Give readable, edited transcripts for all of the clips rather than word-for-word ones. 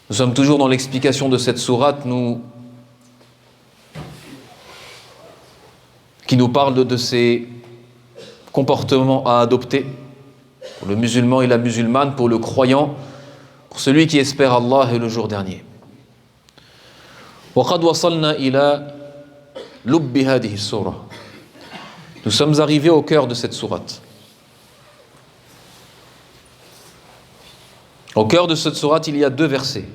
Nous sommes toujours dans l'explication de cette sourate qui nous parle de ces comportements à adopter pour le musulman et la musulmane, pour le croyant, pour celui qui espère Allah et le jour dernier. وقد وصلنا إلى لب هذه السورة. Nous sommes arrivés au cœur de cette sourate. Au cœur de cette sourate, il y a deux versets,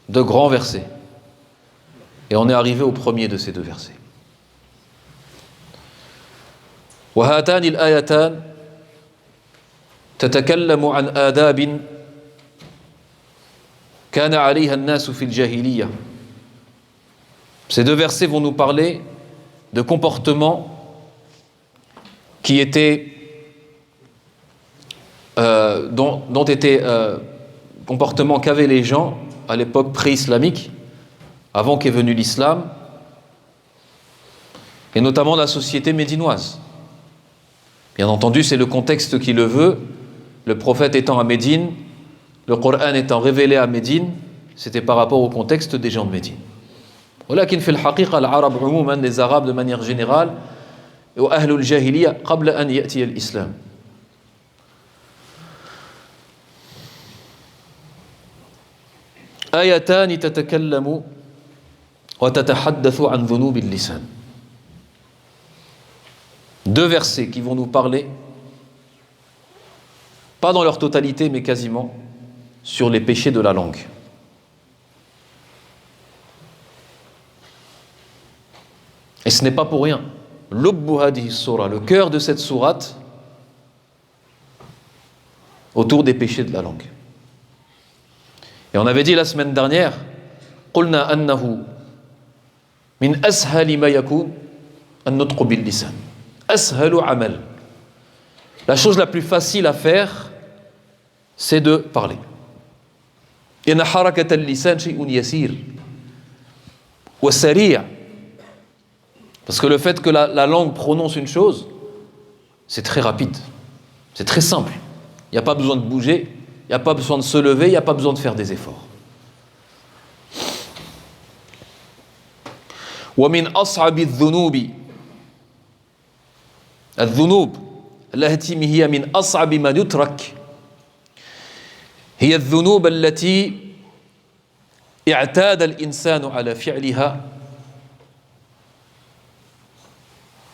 deux grands versets. Et on est arrivé au premier de ces deux versets. وهاتان الآيتان تتكلم عن آداب كان عليها الناس في الجاهلية. Ces deux versets vont nous parler de comportements qui étaient comportements qu'avaient les gens à l'époque pré-islamique, avant qu'est venu l'islam, et notamment la société médinoise. Bien entendu, c'est le contexte qui le veut. Le prophète étant à Médine, le Coran étant révélé à Médine, c'était par rapport au contexte des gens de Médine. ولكن في الحقيقة العرب عموما, les Arabes de manière générale, وأهل الجاهلية قبل أن يأتي الإسلام. آيتان تتكلم وتتحدث عن ذنوب اللسان. Deux versets qui vont nous parler, pas dans leur totalité mais quasiment, sur les péchés de la langue. Et ce n'est pas pour rien. Lubbu hadihi sura, le cœur de cette sourate, autour des péchés de la langue. Et on avait dit la semaine dernière, قلنا أنه من أسهل ما يكون النطق باللسان. أسهل عمل. La chose la plus facile à faire, c'est de parler. إن حركة اللسان شيء يسير وسريع. Parce que le fait que la langue prononce une chose, c'est très rapide, c'est très simple. Il n'y a pas besoin de bouger, il n'y a pas besoin de se lever, il n'y a pas besoin de faire des efforts. ومن أصعب الذنوب الذنوب التي هي من أصعب ما يترك هي الذنوب التي اعتاد الإنسان على فعلها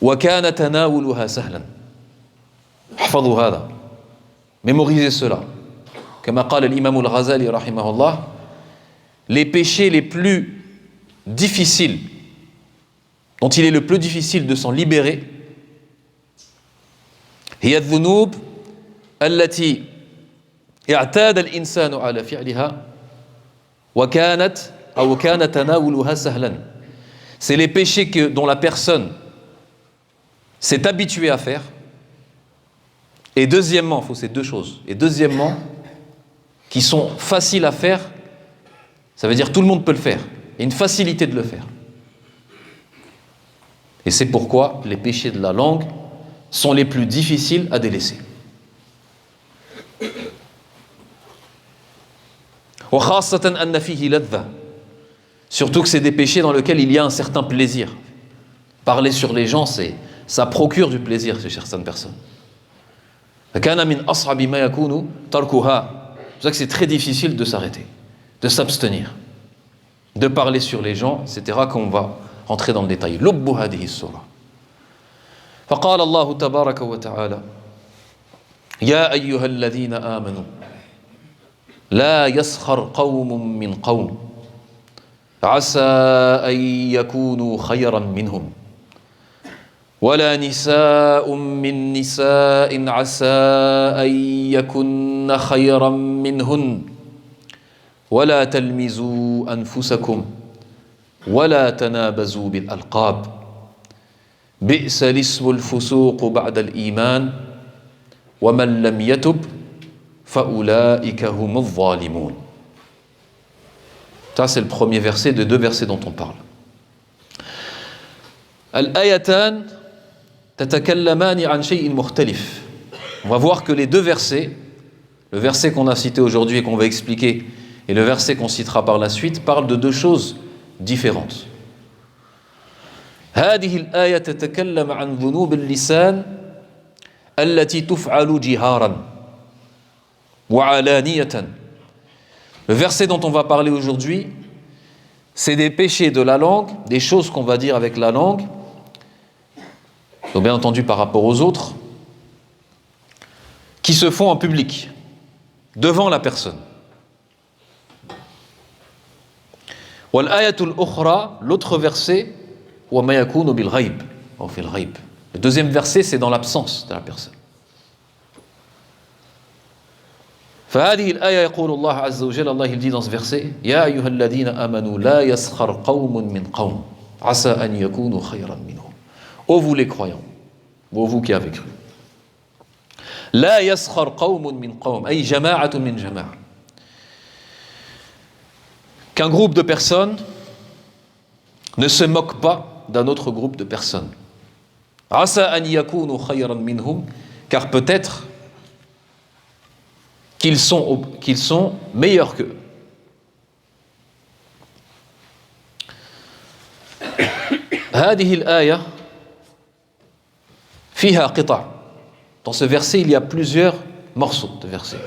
وكان تناولها سهلا. احفظوا هذا, mémorisez cela. كما قال الإمام الغزالي رحمه الله, les péchés les plus difficiles, dont il est le plus difficile de s'en libérer, هي الذنوب التي اعتاد الإنسان على فعلها وكان تناولها سهلا. C'est les péchés dont la personne s'est habitué à faire. Et deuxièmement, il faut ces deux choses. Et deuxièmement, qui sont faciles à faire, ça veut dire tout le monde peut le faire. Il y a une facilité de le faire. Et c'est pourquoi les péchés de la langue sont les plus difficiles à délaisser. وخاصة أن فيه لذة. Surtout que c'est des péchés dans lesquels il y a un certain plaisir. Parler sur les gens, ça procure du plaisir chez certaines personnes. فكان من أصعب ما يكون تركها. C'est pour ça que c'est très difficile de s'arrêter, de s'abstenir, de parler sur les gens, etc. Qu'on va rentrer dans le détail. لب هذه السورة. فقال الله تبارك وتعالى يا أيها الذين آمنوا لا يسخر قوم من قوم عسى أن يكونوا خيرا منهم ولا نساء من نساء عسى أن يكن خيرا منهن ولا تلمزوا أنفسكم ولا تنابزوا بالألقاب بئس الاسم الفسوق بعد الإيمان ومن لم يتب فأولئك هم الظالمون. Ça, c'est le premier verset de deux versets dont on parle. Al-ayatan tatakallamani an shay'in mukhtalif. On va voir que les deux versets, le verset qu'on a cité aujourd'hui et qu'on va expliquer, Et le verset qu'on citera par la suite parle de deux choses différentes. هذه الآية تتكلم عن ذنوب اللسان التي تفعل جهارا وعلانية. Le verset dont on va parler aujourd'hui, c'est des péchés de la langue, des choses qu'on va dire avec la langue, donc bien entendu par rapport aux autres, qui se font en public, devant la personne. Wal-ayatul ukhra, l'autre verset, wa ma yakunu bil ghaib, ou fil ghaib. Le deuxième verset, c'est dans l'absence de la personne. فهذه الآية يقول الله عز وجل, Allah il dit dans ce verset, يا أيها الذين آمنوا لا يسخر قوم من قوم عسى أن يكونوا خيرا منهم. Ô vous les croyants, ô vous qui avez cru. لا يسخر قوم من قوم, أي جماعة من جماعة. Qu'un groupe de personnes ne se moque pas d'un autre groupe de personnes. عسى أن يكونوا خيرا منهم, car peut-être qu'ils sont meilleurs qu'eux. هذه الآية فيها قطع. Dans ce verset, il y a plusieurs morceaux de versets,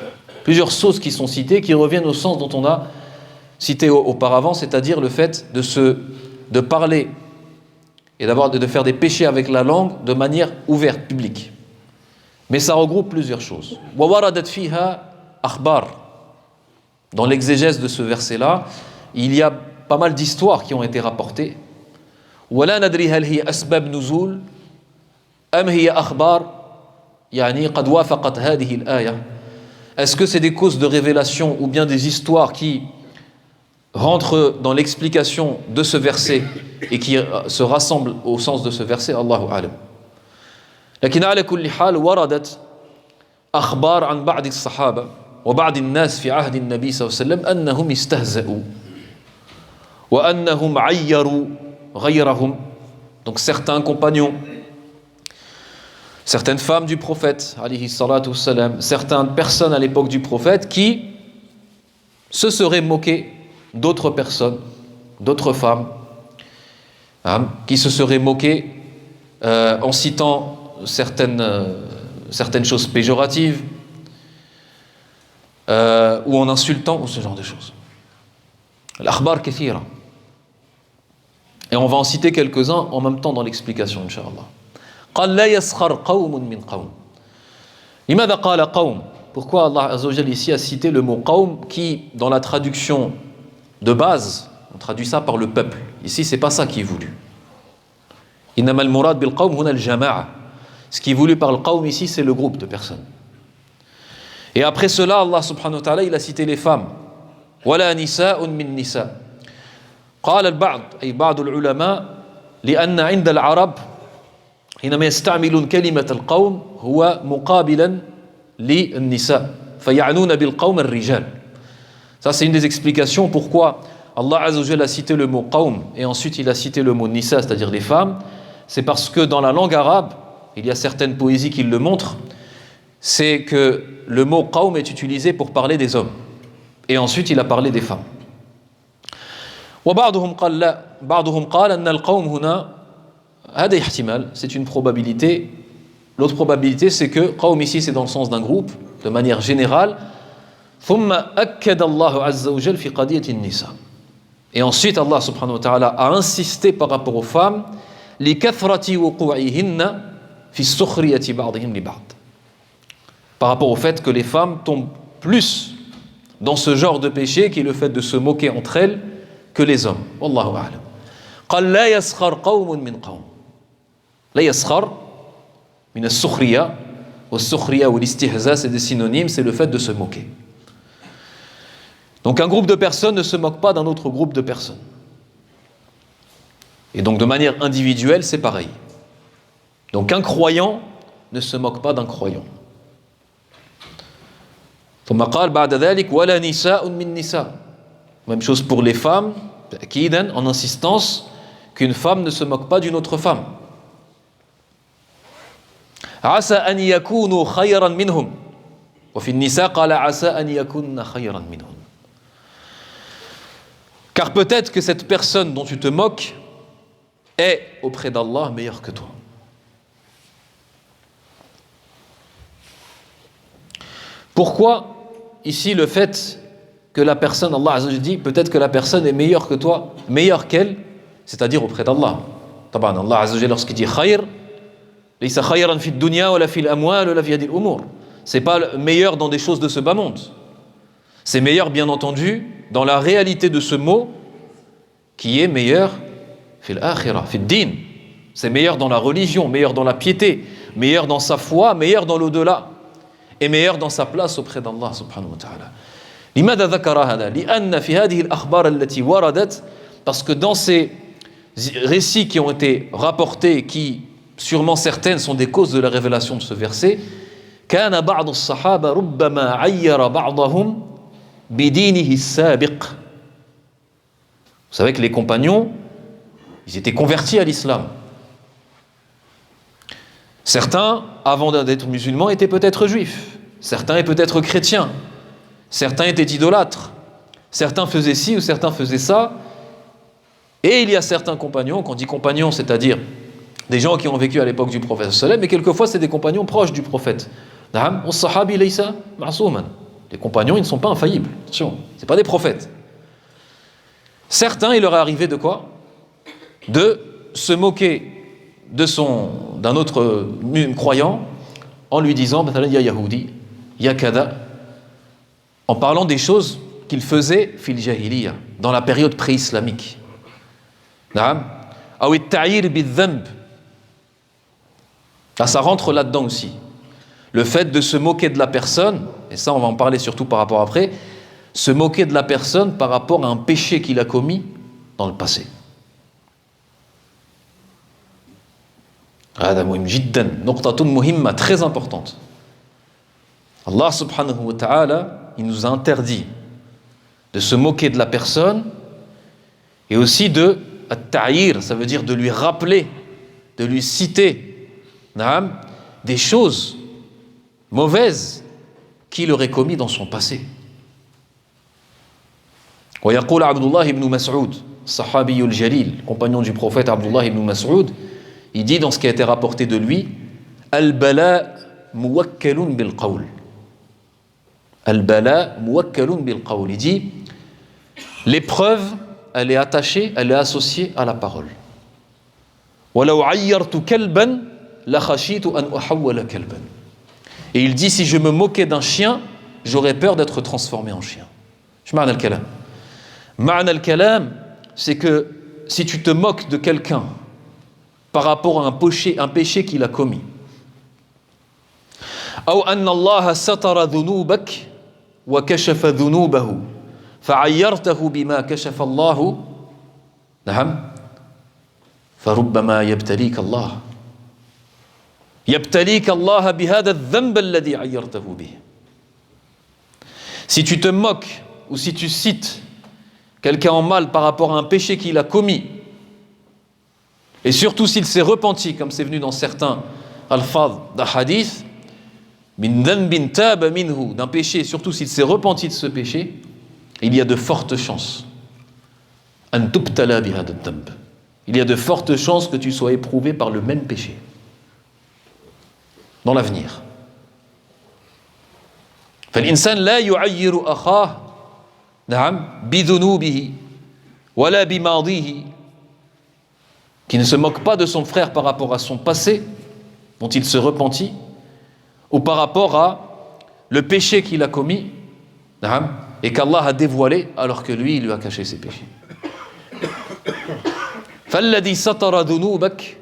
plusieurs choses qui sont citées, qui reviennent au sens dont on a cité auparavant, c'est-à-dire le fait de parler et d'abord de faire des péchés avec la langue de manière ouverte, publique. Mais ça regroupe plusieurs choses. وَوَرَدَتْ فِيهَا أخبار. Dans l'exégèse de ce verset-là, il y a pas mal d'histoires qui ont été rapportées. ولا ندري هل هي أسباب نزول أم هي أخبار يعني قد وافقت هذه الآية. Est-ce que c'est des causes de révélation ou bien des histoires qui rentrent dans l'explication de ce verset et qui se rassemblent au sens de ce verset? Allahu a'lam. لكن على كل حال وردت أخبار عن بعض الصحابة وبعض الناس في عهد النبي صلى الله عليه وسلم أنهم استهزأوا وأنهم عيروا غيرهم. Donc certains compagnons, certaines femmes du prophète alayhi salatu wassalam, certaines personnes à l'époque du prophète qui se seraient moquées d'autres personnes, d'autres femmes, qui se seraient moquées en citant certaines choses péjoratives ou en insultant ou ce genre de choses. L'akhbar kathira. Et on va en citer quelques-uns en même temps dans l'explication, Inch'Allah. قال لا يسخر قوم من قوم. لماذا قال قوم? Pourquoi Allah Azza wa Jalla ici a cité le mot qawm qui, dans la traduction de base, on traduit ça par le peuple. Ici, c'est pas ça qui est voulu. إنما المراد بالقوم هنا الجماعة. Ce qui est voulu par le qawm ici, c'est le groupe de personnes. Et après cela, Allah subhanahu wa ta'ala, il a cité les femmes. ولا نساء من نساء. قال البعض أي بعض العلماء لأن عند العرب حينما يستعملون كلمة القوم هو مقابلا للنساء فيعنون بالقوم الرجال. Ça c'est une des explications pourquoi Allah Azza wa Jalla a cité le mot qawm et ensuite il a cité le mot nisa, c'est-à-dire les femmes. C'est parce que dans la langue arabe, il y a certaines poésies qui le montrent, c'est que le mot qawm est utilisé pour parler des hommes et ensuite il a parlé des femmes. وبعضهم قال لا بعضهم قال أن القوم هنا هذا احتمال, c'est une probabilité. L'autre probabilité c'est que qawm ici c'est dans le sens d'un groupe de manière générale. ثم أكد الله عز وجل في قضية النساء. Et ensuite Allah subhanahu wa ta'ala a insisté par rapport aux femmes لكثرة وقوعهن في السخرية بعضهم لبعض. Par rapport au fait que les femmes tombent plus dans ce genre de péché qui est le fait de se moquer entre elles que les hommes. Wallahu a'lam. قال لا يسخر قوم من قوم. لا يسخر من السخرية والسخرية والاستهزاء c'est des synonymes, c'est le fait de se moquer. Donc un groupe de personnes ne se moque pas d'un autre groupe de personnes. Et donc de manière individuelle, c'est pareil. Donc un croyant ne se moque pas d'un croyant. ثم قال بعد ذلك ولا نساء من نساء. Même chose pour les femmes, en insistance qu'une femme ne se moque pas d'une autre femme. عسى أن يكونوا خيرا منهم وفي النساء قال عسى أن يكون خيرا منهم. Car peut-être que cette personne dont tu te moques est auprès d'Allah meilleure que toi. Pourquoi ici le fait que la personne, Allah Azza wa Jalla dit, peut-être que la personne est meilleure que toi, meilleure qu'elle, c'est-à-dire auprès d'Allah. Taban, Allah Azza wa Jalla lorsqu'il dit khayr, laysa khayran fi dunya wala fi al-amwal wala fi hadhihi al-umur. C'est pas le meilleur dans des choses de ce bas monde. C'est meilleur bien entendu dans la réalité de ce mot qui est meilleur fi al-akhirah, fi ad-din. C'est meilleur dans la religion, meilleur dans la piété, meilleur dans sa foi, meilleur dans l'au-delà et meilleur dans sa place auprès d'Allah subhanahu wa ta'ala. لماذا ذكر هذا؟ لأن في هذه الأخبار التي وردت, parce que dans ces récits qui ont été rapportés, qui sûrement certaines sont des causes de la révélation de ce verset, كان بعض الصحابة ربما عير بعضهم بدينه السابق. Vous savez que les compagnons, ils étaient convertis à l'islam. Certains, avant d'être musulmans, étaient peut-être juifs. Certains étaient peut-être chrétiens. Certains étaient idolâtres. Certains faisaient ci ou certains faisaient ça. Et il y a certains compagnons, quand on dit compagnons, c'est-à-dire des gens qui ont vécu à l'époque du prophète, mais quelquefois c'est des compagnons proches du prophète. Les compagnons, ils ne sont pas infaillibles. Attention, ce ne pas des prophètes. Certains, il leur est arrivé de quoi? De se moquer d'un autre croyant en lui disant ya Yahudi, ya kada, en parlant des choses qu'il faisait fil jahiliya, dans la période pré-islamique. Là, ça rentre là-dedans aussi. Le fait de se moquer de la personne, et ça on va en parler surtout par rapport après, se moquer de la personne par rapport à un péché qu'il a commis dans le passé. هذا مهم جدا نقطة مهمة très importante. Allah subhanahu wa ta'ala, il nous a interdit de se moquer de la personne et aussi de at-ta'yir, ça veut dire de lui rappeler, de lui citer des choses mauvaises qu'il aurait commis dans son passé. ويقول عبد الله بن مسعود الصحابي الجليل, compagnon du prophète Abdullah ibn Mas'ud, il dit dans ce qui a été rapporté de lui, Al-bala muwakkalun bil qawl. Al-bala muwakkalun bil qawl. Il dit, l'épreuve, elle est attachée, elle est associée à la parole. Walau ayyartu kalban la khashitu an uhawwala kalban. Et il dit, si je me moquais d'un chien, j'aurais peur d'être transformé en chien. Je ma'na al-kalam. Ma'na al-kalam, c'est que si tu te moques de quelqu'un par rapport à un péché qu'il a commis, أو أن الله ستر ذنوبك وكشف ذنوبه فعيرته بما كشف الله نعم فربما يبتليك الله بهذا الذنب الذي عيرته به. Si tu te moques ou si tu cites quelqu'un en mal par rapport à un péché qu'il a commis, et surtout s'il s'est repenti, comme c'est venu dans certains alfaz d'ahadith, min dhanbin taba minhu, d'un péché, surtout s'il s'est repenti de ce péché, il y a de fortes chances an tubtala bihadha dhanb. Il y a de fortes chances que tu sois éprouvé par le même péché dans l'avenir. فالإنسان لا يعير أخاه نعم بذنوبه ولا بماضيه, qui ne se moque pas de son frère par rapport à son passé dont il se repentit, ou par rapport à le péché qu'il a commis et qu'Allah a dévoilé alors que lui, il lui a caché ses péchés. فالذي ستر ذنوبك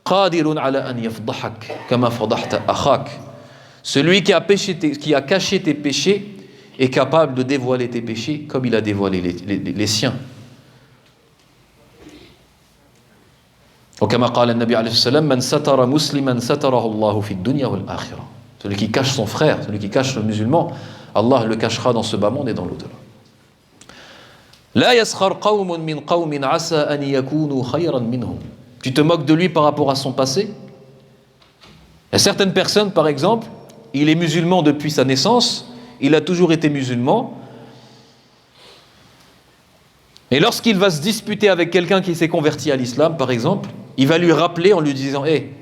قادر على أن يفضحك كما فضحت أخاك. Celui qui a caché tes péchés est capable de dévoiler tes péchés comme il a dévoilé les siens. وكما قال النبي عليه الصلاة والسلام من ستر مسلما ستره الله في الدنيا والآخرة. Celui qui cache son frère, celui qui cache le musulman, Allah le cachera dans ce bas monde et dans l'au-delà. لا يسخر قوم من قوم عسى أن يكونوا خيرا منهم. Tu te moques de lui par rapport à son passé. Il y a certaines personnes, par exemple, il est musulman depuis sa naissance, il a toujours été musulman, Et lorsqu'il va se disputer avec quelqu'un qui s'est converti à l'islam, par exemple, il va lui rappeler en lui disant: hé,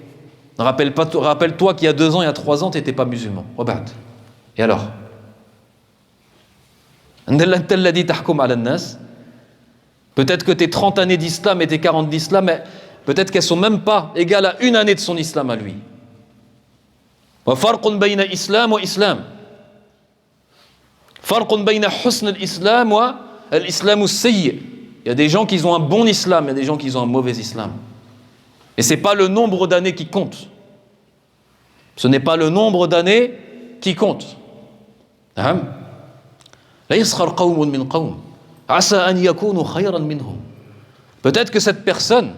rappelle-toi qu'il y a 2 ans, il y a 3 ans, tu n'étais pas musulman. Et alors? Peut-être que tes 30 années d'islam et tes 40 d'islam, peut-être qu'elles ne sont même pas égales à 1 année de son islam à lui. وفرق بين إسلام وإسلام فرق بين حسن الإسلام والإسلام السيء. Il y a des gens qui ont un bon islam, il y a des gens qui ont un mauvais islam. Et ce n'est pas le nombre d'années qui compte. Ce n'est pas le nombre d'années qui compte. لا يسخر قوم من قوم عسى أن يكونوا خيرا منهم. Peut-être que cette personne,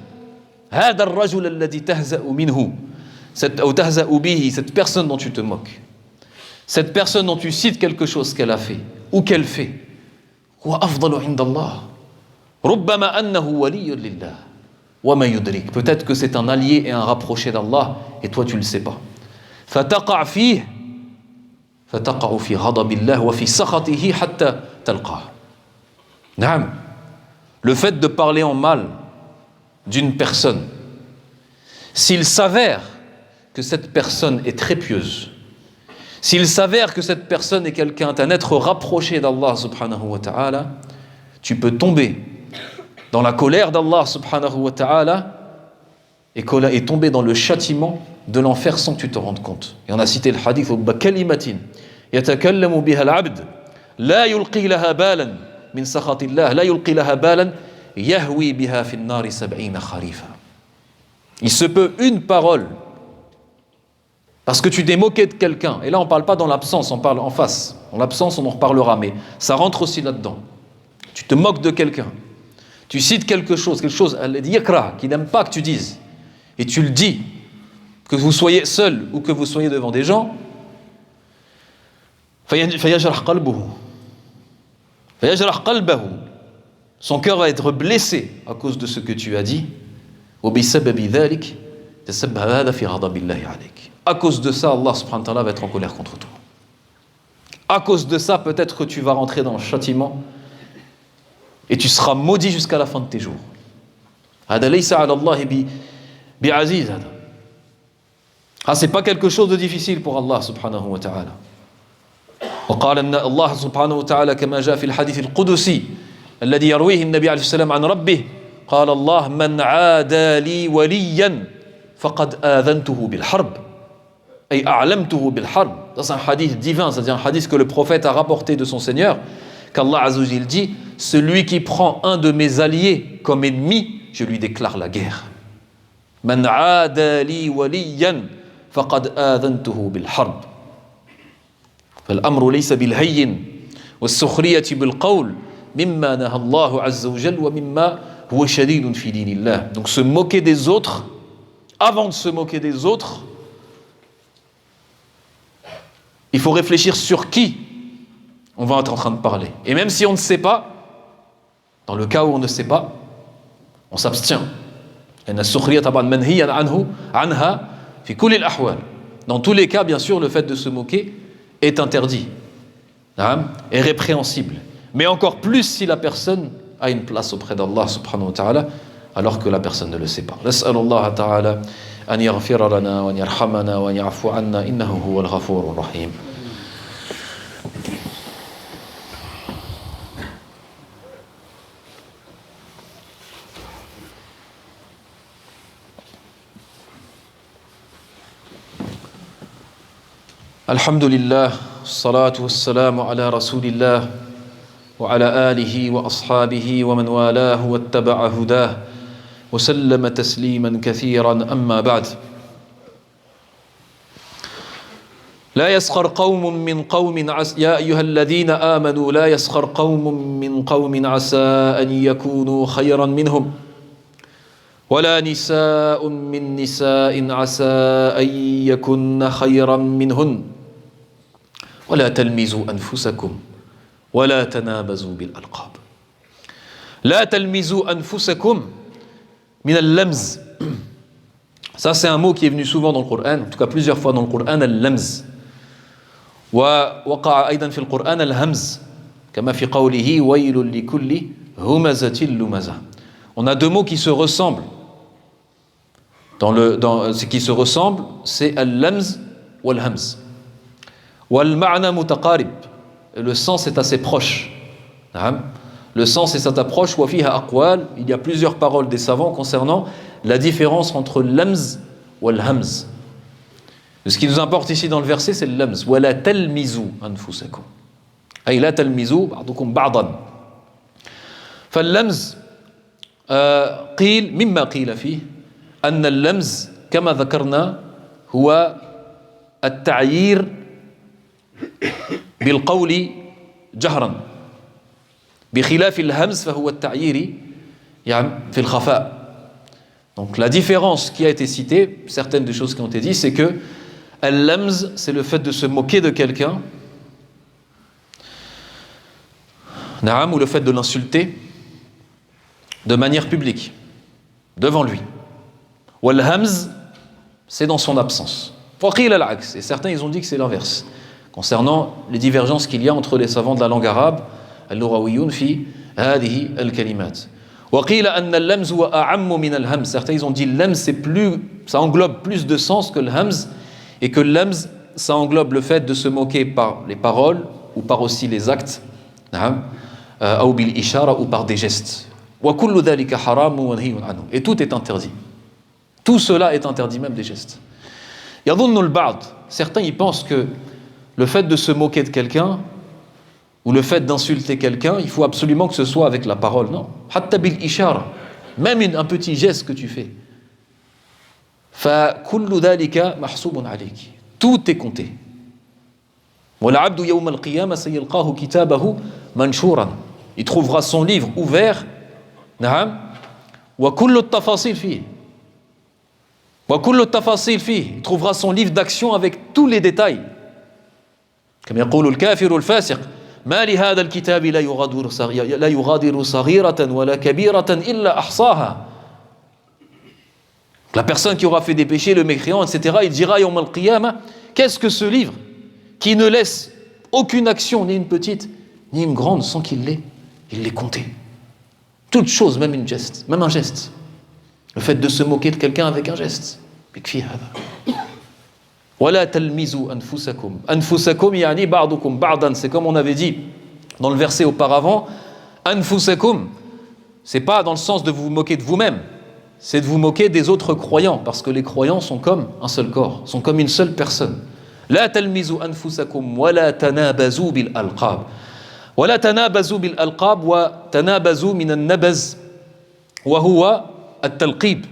هذا الرجل الذي تهزأ منه أو تهزأ به, cette personne dont tu te moques, cette personne dont tu cites quelque chose qu'elle a fait ou qu'elle fait, هو أفضل عند الله ربما أنه ولي لله وما يدرك. Peut-être que c'est un allié et un rapproché d'Allah et toi tu ne le sais pas. فتقع فيه فتقع في غضب الله وفي سخطه حتى تلقاه. نعم. Le fait de parler en mal d'une personne, s'il s'avère que cette personne est très pieuse, s'il s'avère que cette personne est quelqu'un, un être rapproché d'Allah subhanahu wa ta'ala, tu peux tomber dans la colère d'Allah subhanahu wa ta'ala et tomber dans le châtiment de l'enfer sans que tu te rendes compte. Et on a cité le hadith: kalimatin yatakallamu biha al-abd la yulqi laha balan min sakhatillah la yulqi laha balan yahwi biha fi an-nar 70 kharifa. Il se peut une parole, parce que tu t'es moqué de quelqu'un, et là on ne parle pas dans l'absence, on parle en face. En l'absence on en reparlera, mais ça rentre aussi là-dedans. Tu te moques de quelqu'un, tu cites quelque chose yakra, qui n'aime pas que tu dises, et tu le dis, que vous soyez seul ou que vous soyez devant des gens, فيجرح قلبه, son cœur va être blessé à cause de ce que tu as dit. وبسبب ذلك تسبب هذا في غضب الله عليك. À cause de ça, Allah subhanahu wa ta'ala va être en colère contre toi. À cause de ça, peut-être que tu vas rentrer dans le châtiment et tu seras maudit jusqu'à la fin de tes jours. هذا ليس على الله بعزيز هذا. C'est pas quelque chose de difficile pour Allah subhanahu wa ta'ala. وقال أن الله سبحانه وتعالى كما جاء في الحديث القدسي الذي يرويه النبي عليه السلام عن ربه قال الله من عادى لي وليا فقد آذنته بالحرب أي أعلمته بالحرب. C'est un hadith divin, c'est-à-dire un hadith que le prophète a rapporté de son Seigneur, qu'Allah Azza wa Jal dit: celui qui prend un de mes alliés comme ennemi, je lui déclare la guerre. من عادى لي وليا فقد آذنته بالحرب. فالأمر ليس بالهين والسخرية بالقول مما نهى الله عز وجل ومما هو شديد في دين الله. Donc se moquer des autres, avant de se moquer des autres, il faut réfléchir sur qui on va être en train de parler. Et même si on ne sait pas, dans le cas où on ne sait pas, on s'abstient. لأن السخرية طبعا منهيا عنها في كل الأحوال. Dans tous les cas, bien sûr, le fait de se moquer est interdit, est répréhensible. Mais encore plus si la personne a une place auprès d'Allah subhanahu wa ta'ala, alors que la personne ne le sait pas. نسأل الله تعالى أن يغفر لنا وأن يرحمنا وأن يعفو عنا إنه هو الغفور الرحيم. الحمد لله والصلاة والسلام على رسول الله وعلى آله وأصحابه ومن والاه واتبع هداه وسلم تسليما كثيرا أما بعد. لا يسخر قوم من قوم يا أيها الذين آمنوا لا يسخر قوم من قوم عسى أن يكونوا خيرا منهم ولا نساء من نساء عسى أن يكن خيرا منهن ولا تلمزوا أنفسكم ولا تنابزوا بالألقاب. لا تلمزوا أنفسكم من اللمز. Ça c'est un mot qui est venu souvent dans le Coran, en tout cas plusieurs fois dans le Coran, al-lamz. ووقع أيضا في القرآن الهمز كما في قوله ويل لكل همزة لمزة. On a deux mots qui se ressemblent. Ce qui se ressemble, c'est al-lamz wal-hamz. Wal-ma'na mutaqarib. Le sens est assez proche. Le sens est cette approche. Wa fiha aqwal. Il y a plusieurs paroles des savants concernant la différence entre lamz wal-hamz. Ce qui nous importe ici dans le verset, c'est le lamz. Wa la talmizu anfusakum. Ay la talmizu ba'dukum ba'dan. فاللمز قيل مما قيل فيه أن اللمز كما ذكرنا هو التعيير بالقول جهرا بخلاف الهمز فهو التعيير يعني في الخفاء. Donc la différence qui a été citée, certaines des choses qui ont été dites, c'est que al-lamz, c'est le fait de se moquer de quelqu'un, na'am, ou le fait de l'insulter de manière publique, devant lui. Wal-hamz, c'est dans son absence. Et certains, ils ont dit que c'est l'inverse. Concernant les divergences qu'il y a entre les savants de la langue arabe, al-lughawiyun fi hadihi al-kalimat. Certains, ils ont dit l'hamz, ça englobe plus de sens que le hamz, et que l'hamz, ça englobe le fait de se moquer par les paroles, ou par aussi les actes, ou bil ishara, ou par des gestes. Et tout est interdit. Tout cela est interdit, même des gestes. Certains y pensent que le fait de se moquer de quelqu'un ou le fait d'insulter quelqu'un, il faut absolument que ce soit avec la parole. Non. Même un petit geste que tu fais. Tout est compté. Il trouvera son livre ouvert. نعم وكل التفاصيل فيه وكل التفاصيل فيه. Il trouvera son livre d'action avec tous les détails. كما يقول الكافر الفاسق ما لهذا الكتاب لا يغادر صغيرة ولا كبيرة إلا أحصاها. La personne qui aura fait des péchés, le mécréant, etc., il dira يوم القيامة, qu'est-ce que ce livre qui ne laisse aucune action, ni une petite, ni une grande, sans qu'il l'ait compté. Toute chose, même un geste. Le fait de se moquer de quelqu'un avec un geste. ولا تلمزوا أنفسكم. أنفسكم يعني بعضكم بعضا. C'est comme on avait dit dans le verset auparavant. أنفسكم, c'est pas dans le sens de vous moquer de vous-même, c'est de vous moquer des autres croyants, parce que les croyants sont comme un seul corps, sont comme une seule personne. لا تلمزوا أنفسكم ولا تنابزوا بالألقاب. ولا تنابزوا بالألقاب وتنابزوا من النبز وهو التلقيب.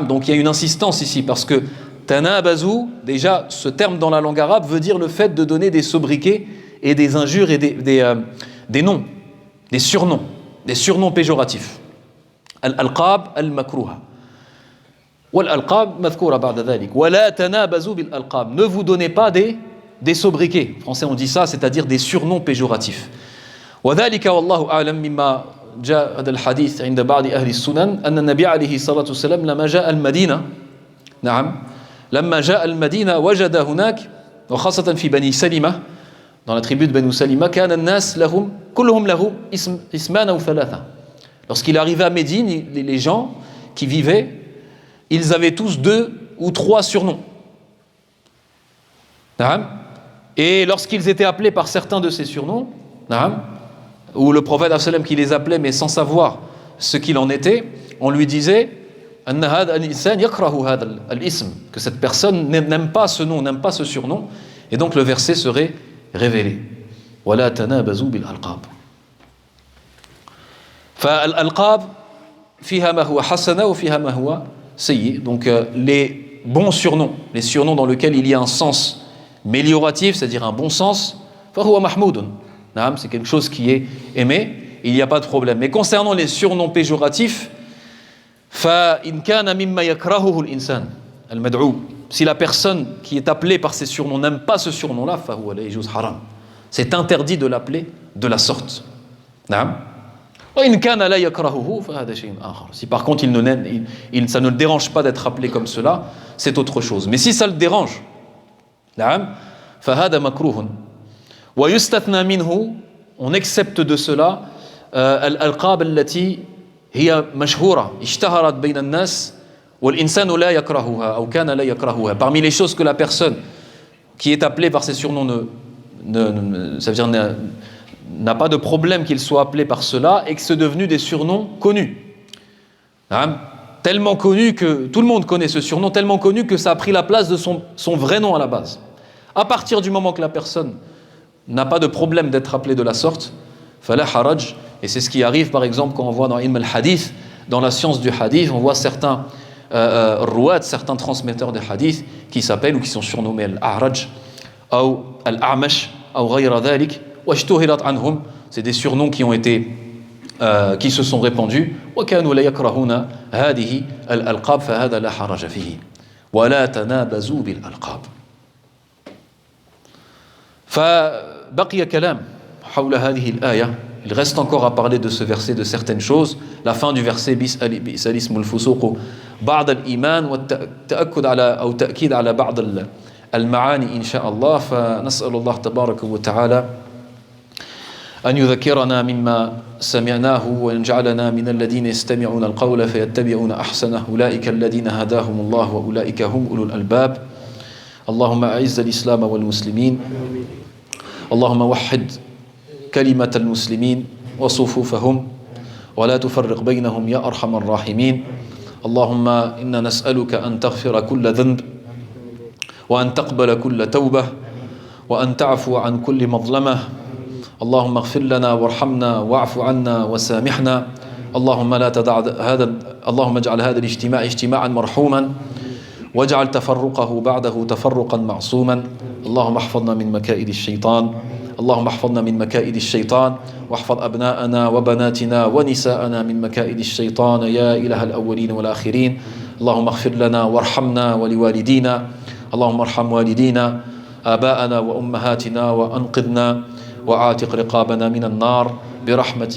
Donc il y a une insistance ici parce que tanabazu, déjà ce terme dans la langue arabe veut dire le fait de donner des sobriquets et des injures et des noms, des surnoms péjoratifs. Al-alqab al-makruha. Wal-alqab madhkoura ba'da dhalik. Wala tanabazu bil-alqab. Ne vous donnez pas des sobriquets. En français, on dit ça, c'est-à-dire des surnoms péjoratifs. وذلك والله أعلم مما جاء هذا الحديث عند بعض أهل السنن أن النبي عليه الصلاة والسلام لما جاء المدينة وجد هناك وخاصة في بني سلمة dans la tribu de Banu Salima كان الناس لهم كلهم له اسمان أو ثلاثة. Lorsqu'il arrivait à Médine, les gens qui vivaient, ils avaient tous 2 ou 3 surnoms. Et lorsqu'ils étaient appelés par certains de ces surnoms, ou le prophète qui les appelait mais sans savoir ce qu'il en était, on lui disait que cette personne n'aime pas ce nom, n'aime pas ce surnom, et donc le verset serait révélé. وَلَا تَنَابَزُوا بِالْأَلْقَابِ. فالألقاب فيها ما هو حسن وفيها ما هو سيء. Donc les bons surnoms, les surnoms dans lesquels il y a un sens mélioratif, c'est-à-dire un bon sens, فهو محمود. C'est quelque chose qui est aimé, il n'y a pas de problème. Mais concernant les surnoms péjoratifs, فإن كان مما يكرهه الإنسان المدعو. Si la personne qui est appelée par ces surnoms n'aime pas ce surnom-là, فهو لا يجوز حرام. C'est interdit de l'appeler de la sorte. وإن كان لا يكرهه فهذا شيء آخر. Si par contre ça ne le dérange pas d'être appelé comme cela, c'est autre chose. Mais si ça le dérange, فهذا مكروه. ويستثنى منه on accepte de cela الألقاب التي هي مشهورة اشتهرت بين الناس والإنسان لا يكرهها أو كان لا يكرهها. Parmi les choses que la personne qui est appelée par ces surnoms ça veut dire n'a pas de problème qu'il soit appelé par cela et que c'est devenu des surnoms connus. Tellement connus que tout le monde connaît ce surnom, tellement connu que ça a pris la place de son vrai nom à la base. À partir du moment que la personne n'a pas de problème d'être appelée de la sorte, fala haraj, et c'est ce qui arrive par exemple quand on voit dans ilm al-hadith, dans la science du hadith, on voit certains rouad, certains transmetteurs de hadith qui s'appellent ou qui sont surnommés al-a'raj ou al-a'mash ou ghayra dhalik wa ishtuhirat anhum, c'est des surnoms qui ont été qui se sont répandus wa kanu la yakrahuna hadhihi al-alqab fa hadha la haraj fihi wa la tanabazu bil alqab. فبقي كلام حول هذه الآية. Il reste encore à parler de ce verset, de certaines choses. La fin du verset بئس الاسم الفسوق بعد الإيمان والتأكد على أو تأكيد على بعض المعاني إن شاء الله. فنسأل الله تبارك وتعالى أن يذكرنا مما سمعناه ويجعلنا من الذين يستمعون القول فيتبعون أحسنه أولئك الذين هداهم الله وأولئك هم أولو الألباب. اللهم أعز الإسلام والمسلمين، اللهم وحد كلمة المسلمين وصفوفهم ولا تفرق بينهم يا أرحم الراحمين. اللهم إنا نسألك أن تغفر كل ذنب وأن تقبل كل توبة وأن تعفو عن كل مظلمة. اللهم اغفر لنا وارحمنا واعف عنا وسامحنا. اللهم لا تدع اللهم اجعل هذا الاجتماع اجتماعا مرحوما واجعل تفرقه بعده تفرقا معصوما. اللهم احفظنا من مكائد الشيطان، اللهم احفظنا من مكائد الشيطان واحفظ أبناءنا وبناتنا ونساءنا من مكائد الشيطان يا إله الأولين والآخرين. اللهم اغفر لنا وارحمنا ولوالدينا، اللهم ارحم والدينا آباءنا وأمهاتنا وأنقذنا وأعتق رقابنا من النار برحمتك.